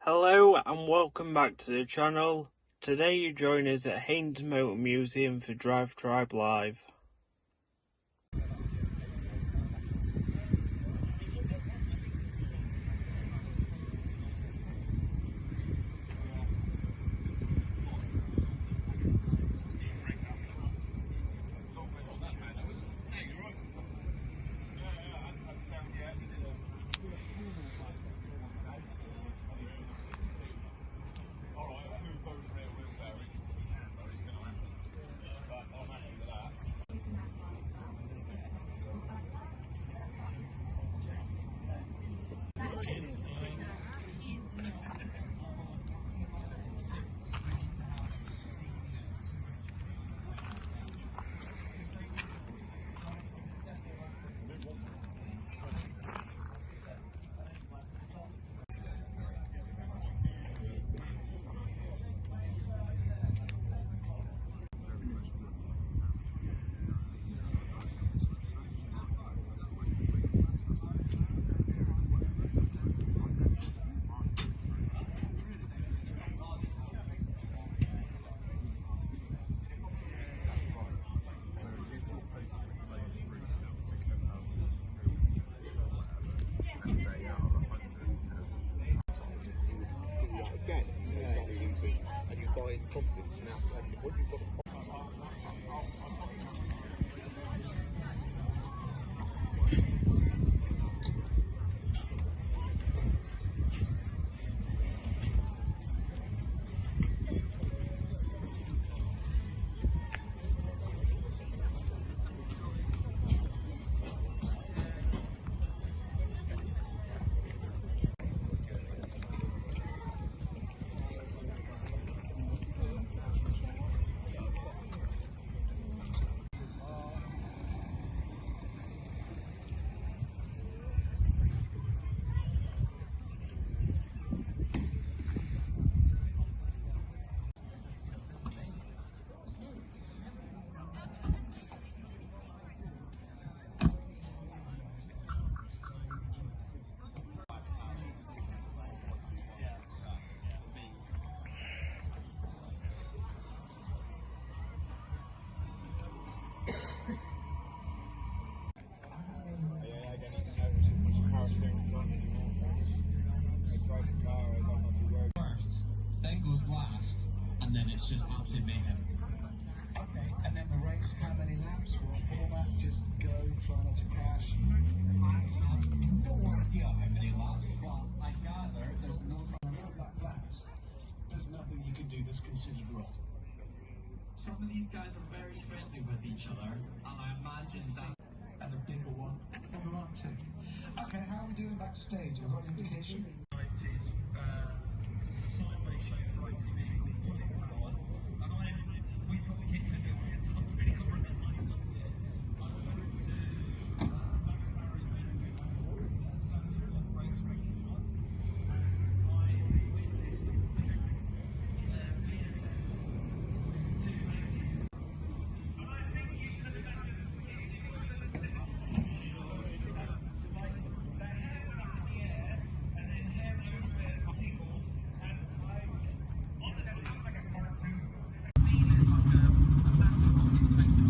Hello and welcome back to the channel. Today you join us at Haynes Motor Museum for Drivetribe Live. And you buy in confidence now, and what you've got then goes last, and then it's just absolute mayhem. Okay, and then the race, how many laps? What format? Just go, try not to crash. I have no idea how many laps, but I gather there's no Flats. There's nothing you can do that's considered wrong. Some of these guys are very friendly with each other, and I imagine that. And the bigger one, there are two. Okay, how are we doing backstage? Have we got an indication? It's a sideways show for ITV called 24 Hour, and we've got the kids in the audience, so I'm pretty confident that money's not there. I went to Santa race radio one, and I witnessed something that was really intense with two ladies. And I think you could have done this with their hair went up in the air, and then hair goes where it tingled, and I honestly it was like a cartoon. Feeling like a massive rocket taking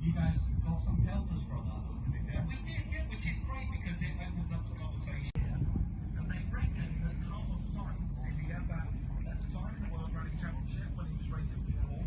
You guys got some pelters for that, to be fair. We did, yeah, which is great because it opens up the conversation. And they reckon that Carlos Sainz, if he had that at the time, the World Rally Championship, when he was racing before,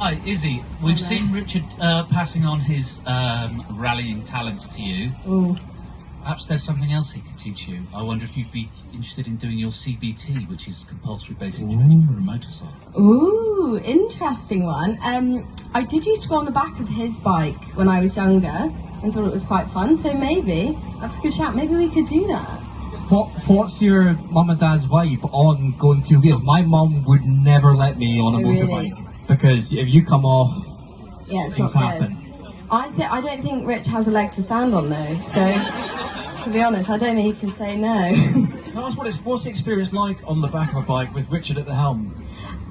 Hi, Izzy. We've seen Richard passing on his rallying talents to you. Ooh. Perhaps there's something else he could teach you. I wonder if you'd be interested in doing your CBT, which is compulsory basic training for a motorcycle. Ooh, interesting one. I did used to go on the back of his bike when I was younger and thought it was quite fun, so maybe, that's a good shout, maybe we could do that. What's your mum and dad's vibe on going two wheels? My mum would never let me on a motorbike because if you come off, yeah, it's things not good. happen. I don't think Rich has a leg to stand on though, so to be honest, I don't think he can say no. Can I ask what's the experience like on the back of a bike with Richard at the helm?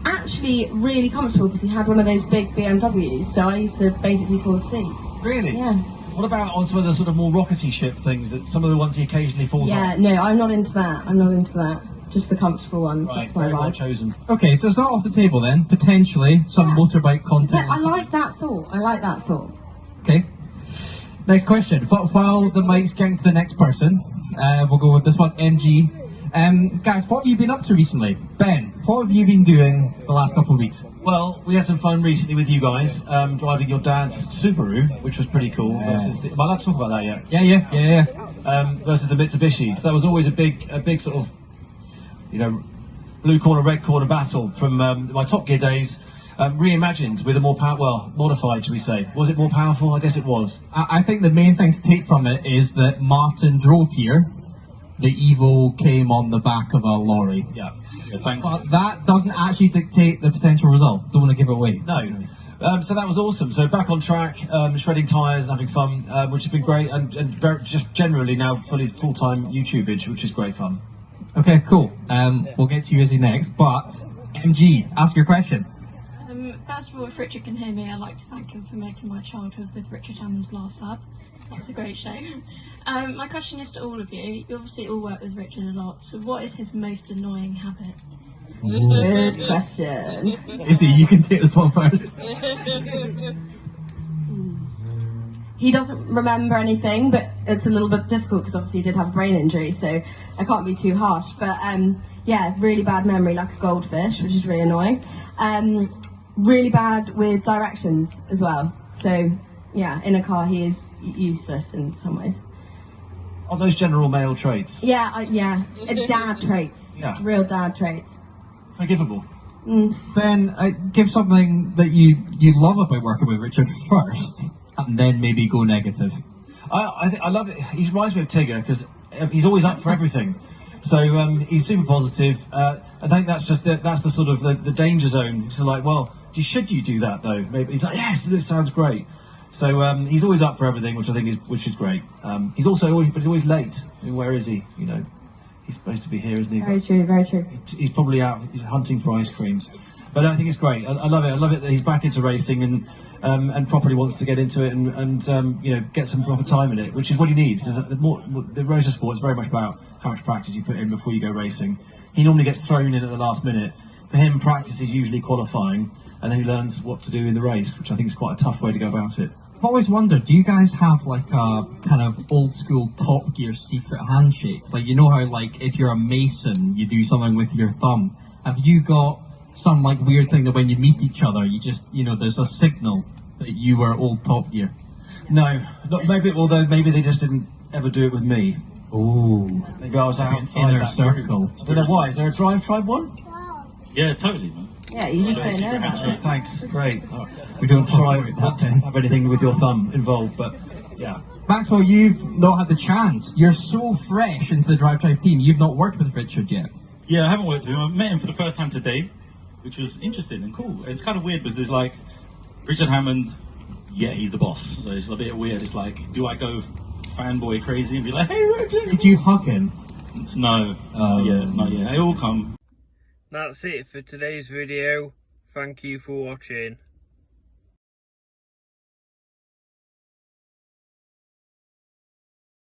Actually, really comfortable because he had one of those big BMWs, so I used to basically fall asleep. Really? Yeah. What about on some of the sort of more rockety ship things, that some of the ones he occasionally falls off? Yeah, no, I'm not into that. I'm not into that. Just the comfortable ones. Right, That's my very well vibe. chosen. Okay, so it's not off the table then. Potentially some motorbike content. Yeah, I like that thought. I like that thought. Okay. Next question. While the mic's getting to the next person, we'll go with this one. MG. Guys, what have you been up to recently? Ben, what have you been doing the last couple of weeks? Well, we had some fun recently with you guys, driving your dad's Subaru, which was pretty cool. Versus am I allowed to talk about that yet? Yeah. Versus the Mitsubishi. So that was always a big sort of, you know, blue corner, red corner battle from my Top Gear days. Reimagined with a more modified, should we say? Was it more powerful? I guess it was. I think the main thing to take from it is that Martin drove here. The Evo came on the back of a lorry. Yeah, thanks. But that doesn't actually dictate the potential result. Don't want to give it away. No. So that was awesome. So back on track, shredding tyres and having fun, which has been great, and very, just generally now full-time YouTubeage, which is great fun. Okay, cool. We'll get to you, Izzy, next. But MG, ask your question. First of all, if Richard can hear me, I'd like to thank him for making my childhood with Richard Hammond's Blast Lab. That was a great show. My question is to all of you. You obviously all work with Richard a lot, so what is his most annoying habit? Good question. Izzy, you can take this one first. He doesn't remember anything, but it's a little bit difficult because obviously he did have a brain injury, so I can't be too harsh. But yeah, really bad memory, like a goldfish, which is really annoying. Really bad with directions as well. So yeah, in a car he is useless in some ways. Are those general male traits? Yeah, dad traits. Yeah. Real dad traits. Forgivable. Then give something that you love about working with Richard first, and then maybe go negative. I love it. He reminds me of Tigger because he's always up for everything. So he's super positive. I think that's just that's the sort of the danger zone. So like, well, should you do that though? Maybe he's like, yes, this sounds great. So he's always up for everything, which I think is great. He's always late. I mean, where is he? You know, he's supposed to be here, isn't he? Very true, very true. He's probably out hunting for ice creams. But I think it's great. I love it. I love it that he's back into racing and properly wants to get into it and you know, get some proper time in it, which is what he needs. Because the rotor sport is very much about how much practice you put in before you go racing. He normally gets thrown in at the last minute. For him, practice is usually qualifying, and then he learns what to do in the race, which I think is quite a tough way to go about it. I've always wondered, do you guys have like a kind of old school Top Gear secret handshake? Like, you know how like if you're a mason, you do something with your thumb. Have you got some like weird thing that when you meet each other, you just, you know, there's a signal that you were old Top Gear? No, although maybe they just didn't ever do it with me. Oh, Maybe I was outside inner that circle. I don't know why. Is there a Drivetribe one? Yeah, totally, man. Yeah, you just don't know about it. Thanks, great. We don't try talk about not to that then. have anything with your thumb involved, but yeah. Maxwell, you've not had the chance. You're so fresh into the Drivetribe team. You've not worked with Richard yet. Yeah, I haven't worked with him. I met him for the first time today, which was interesting and cool. It's kind of weird because there's like Richard Hammond, yeah, he's the boss. So it's a bit weird. It's like, do I go fanboy crazy and be like, hey Richard? Did you hug him? No, not yet. They all come. That's it for today's video. Thank you for watching.